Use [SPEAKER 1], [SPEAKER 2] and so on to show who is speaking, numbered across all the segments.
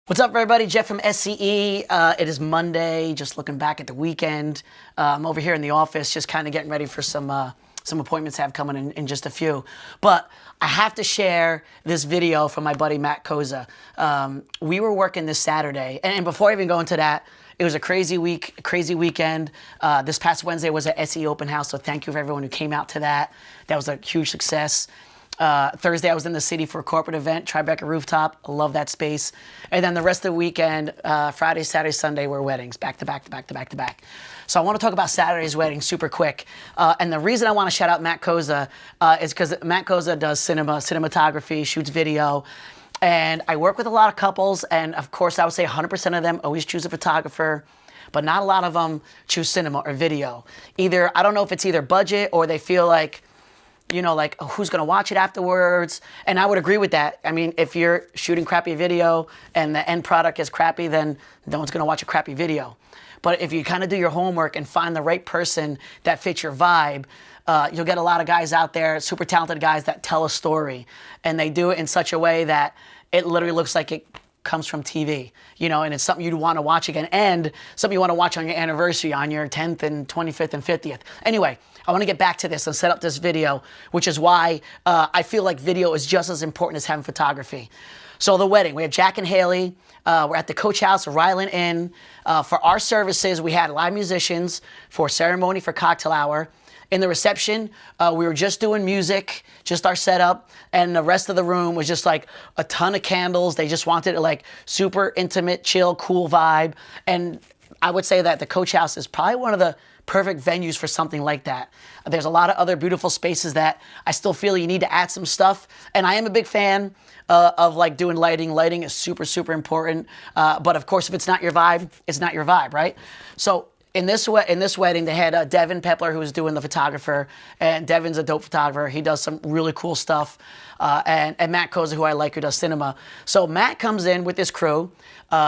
[SPEAKER 1] What's up, everybody? Jeff from SCE. It is Monday, just looking back at the weekend. I'm over here in the office, just kind of getting ready for some appointments I have coming in just a few. But I have to share this video from my buddy Matt Koza. We were working this Saturday, and before I even go into that, it was a crazy week, crazy weekend. This past Wednesday was an SCE open house, so thank you for everyone who came out to that. That was a huge success. Thursday, I was in the city for a corporate event, Tribeca Rooftop. I love that space. And then the rest of the weekend, Friday, Saturday, Sunday, were weddings, back to back to back to back to back. So I want to talk about Saturday's wedding super quick. And the reason I want to shout out Matt Koza is because Matt Koza does cinematography, shoots video. And I work with a lot of couples. And of course, I would say 100% of them always choose a photographer. But not a lot of them choose cinema or video. Either, I don't know if it's either budget or they feel like, you know, like, oh, who's going to watch it afterwards? And I would agree with that. I mean, if you're shooting crappy video and the end product is crappy, then no one's going to watch a crappy video. But if you kind of do your homework and find the right person that fits your vibe, you'll get a lot of guys out there, super talented guys that tell a story. And they do it in such a way that it literally looks like it comes from TV, you know, and it's something you'd want to watch again, and something you want to watch on your anniversary, on your 10th and 25th and 50th. Anyway, I want to get back to this and set up this video, which is why I feel like video is just as important as having photography. So the wedding, we have Jack and Haley. We're at the Coach House, Ryland Inn. For our services, we had live musicians for ceremony, for cocktail hour. In the reception, we were just doing music, just our setup, and the rest of the room was just like a ton of candles. They just wanted it like super intimate, chill, cool vibe. And I would say that the Coach House is probably one of the perfect venues for something like that. There's a lot of other beautiful spaces that I still feel you need to add some stuff. And I am a big fan of like doing lighting. Lighting is super, super important. But of course, if it's not your vibe, it's not your vibe, right? So in this wedding, they had Devin Pepler, who was doing the photographer, and Devin's a dope photographer. He does some really cool stuff. And Matt Koza, who I like, who does cinema. So Matt comes in with his crew.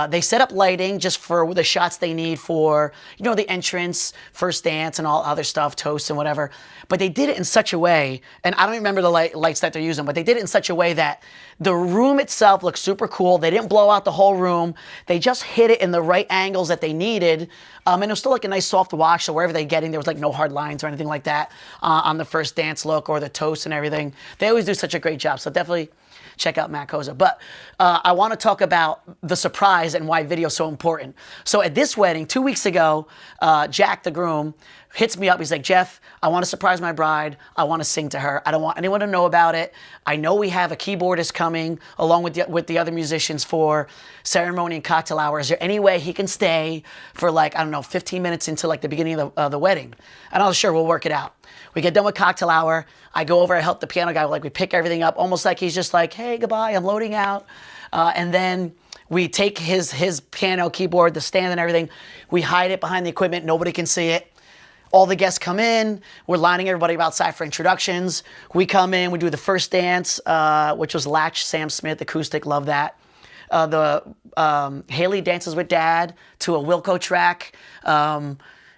[SPEAKER 1] They set up lighting just for the shots they need for, you know, the entrance, first dance, and all other stuff, toasts and whatever. But they did it in such a way, and I don't remember the lights that they're using, but they did it in such a way that the room itself looked super cool. They didn't blow out the whole room. They just hit it in the right angles that they needed. And it was still like a nice soft wash, so wherever they're getting, there was like no hard lines or anything like that on the first dance look or the toast and everything. They always do such a great job, so definitely check out Matt Koza. But I want to talk about the surprise and why video is so important. So at this wedding, 2 weeks ago, Jack, the groom, hits me up. He's like, Jeff, I want to surprise my bride. I want to sing to her. I don't want anyone to know about it. I know we have a keyboardist coming along with the other musicians for ceremony and cocktail hour. Is there any way he can stay for like, I don't know, 15 minutes into like the beginning of the wedding? And I was sure, we'll work it out. We get done with cocktail hour. I go over, I help the piano guy, like we pick everything up, almost like he's just like, hey, goodbye, I'm loading out. And then we take his piano, keyboard, the stand and everything. We hide it behind the equipment. Nobody can see it. All the guests come in. We're lining everybody outside for introductions. We come in, we do the first dance, which was Latch, Sam Smith, acoustic, love that. Haley dances with Dad to a Wilco track.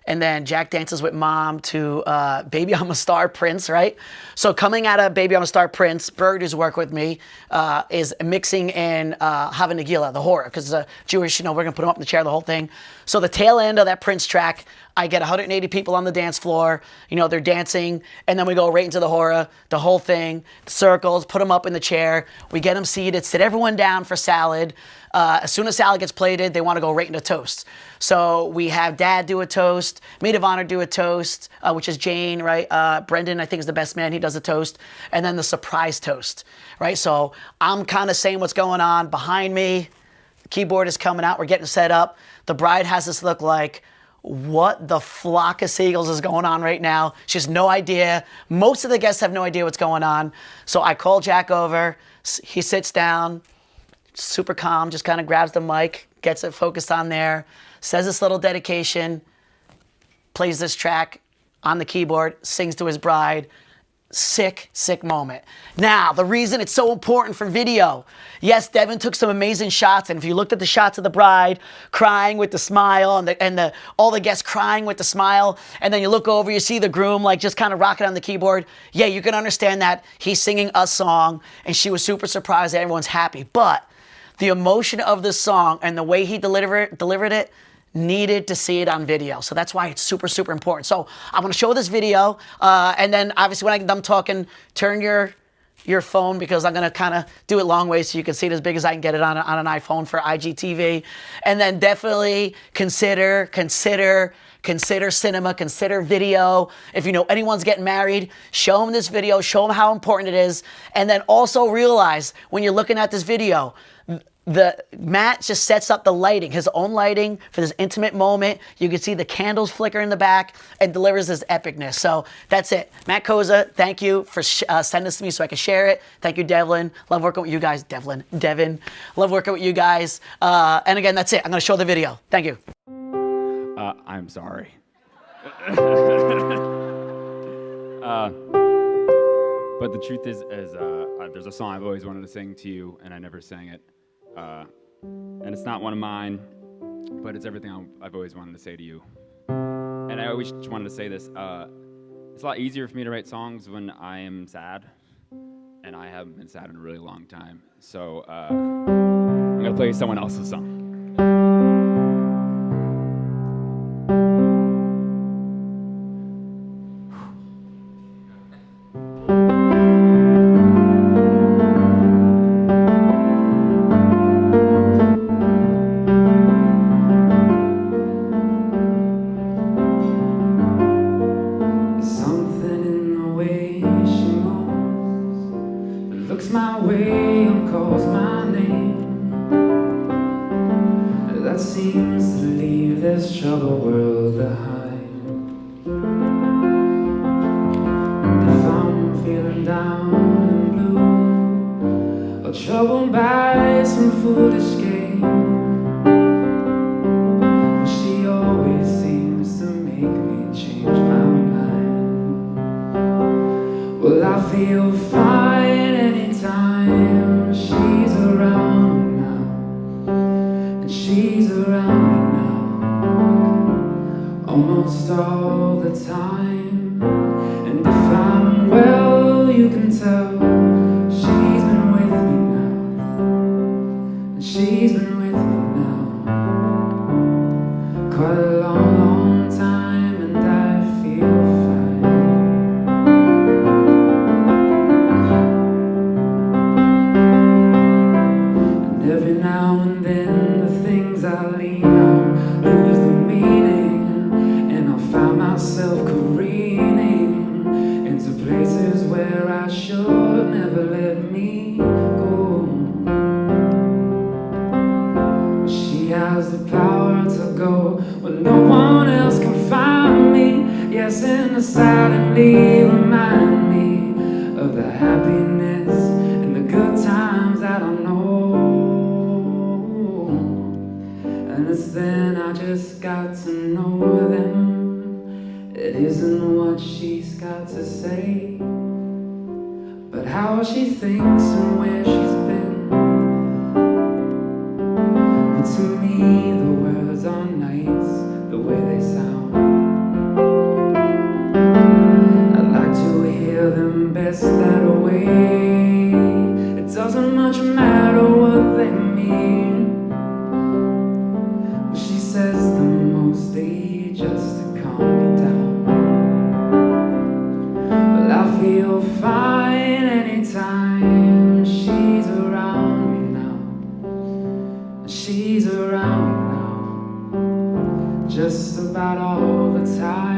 [SPEAKER 1] And then Jack dances with Mom to Baby I'm a Star, Prince, right? So coming out of Baby I'm a Star, Prince, Bird, who's worked with me, is mixing in Hava Nagila, the horror, because Jewish, you know, we're going to put him up in the chair, the whole thing. So the tail end of that Prince track, I get 180 people on the dance floor, you know, they're dancing, and then we go right into the horror, the whole thing, circles, put them up in the chair, we get them seated, sit everyone down for salad. As soon as salad gets plated, they want to go right into toast. So we have Dad do a toast, Maid of Honor do a toast, which is Jane, right? Brendan, I think, is the best man. He does a toast. And then the surprise toast, right? So I'm kind of saying what's going on. Behind me, the keyboard is coming out. We're getting set up. The bride has this look like, what the flock of seagulls is going on right now? She has no idea. Most of the guests have no idea what's going on. So I call Jack over. He sits down, super calm, just kind of grabs the mic, gets it focused on there, says this little dedication, plays this track on the keyboard, sings to his bride. Sick, sick moment. Now, the reason it's so important for video. Yes, Devin took some amazing shots, and if you looked at the shots of the bride crying with the smile and all the guests crying with the smile, and then you look over, you see the groom like just kind of rocking on the keyboard, yeah, you can understand that he's singing a song, and she was super surprised that everyone's happy. But the emotion of the song and the way he delivered it needed to see it on video. So that's why it's super, super important. So I'm going to show this video, and then obviously when I get done talking, turn your phone, because I'm going to kind of do it long way so you can see it as big as I can get it on an iPhone for IGTV. And then definitely consider cinema, consider video. If you know anyone's getting married, show them this video, show them how important it is. And then also realize when you're looking at this video, Matt just sets up the lighting, his own lighting for this intimate moment. You can see the candles flicker in the back and delivers this epicness. So that's it. Matt Koza, thank you for sending this to me so I can share it. Thank you, Devlin. Love working with you guys. Devin. Love working with you guys. And again, that's it. I'm going to show the video. Thank you.
[SPEAKER 2] I'm sorry. But the truth is there's a song I've always wanted to sing to you, and I never sang it. And it's not one of mine, but it's everything I've always wanted to say to you. And I always just wanted to say this. It's a lot easier for me to write songs when I am sad, and I haven't been sad in a really long time. So I'm going to play someone else's song.
[SPEAKER 3] My way and calls my name. That seems to leave this troubled world behind. And if I'm feeling down and blue, or troubled by some foolish game, well, she always seems to make me change my mind. Well, I feel fine anytime she's around me now, and she's around me now, almost all the time. And if I'm well, you can tell she's been with me now, and she's been with me now, quite a long, long time, and I feel fine. Every now and then the things I lean on lose the meaning, and I find myself careening into places where I should never let me go. She has the power to go where no one else can find me. Yes, and the silently remind me of the happiness and the good times that I know. And it's then I just got to know them. It isn't what she's got to say, but how she thinks and where she's been. But to me the words are nice, the way they sound. I'd like to hear them best that way. It doesn't much matter what they mean. She says the mostly just to calm me down. Well, I feel fine anytime she's around me now. She's around me now, just about all the time.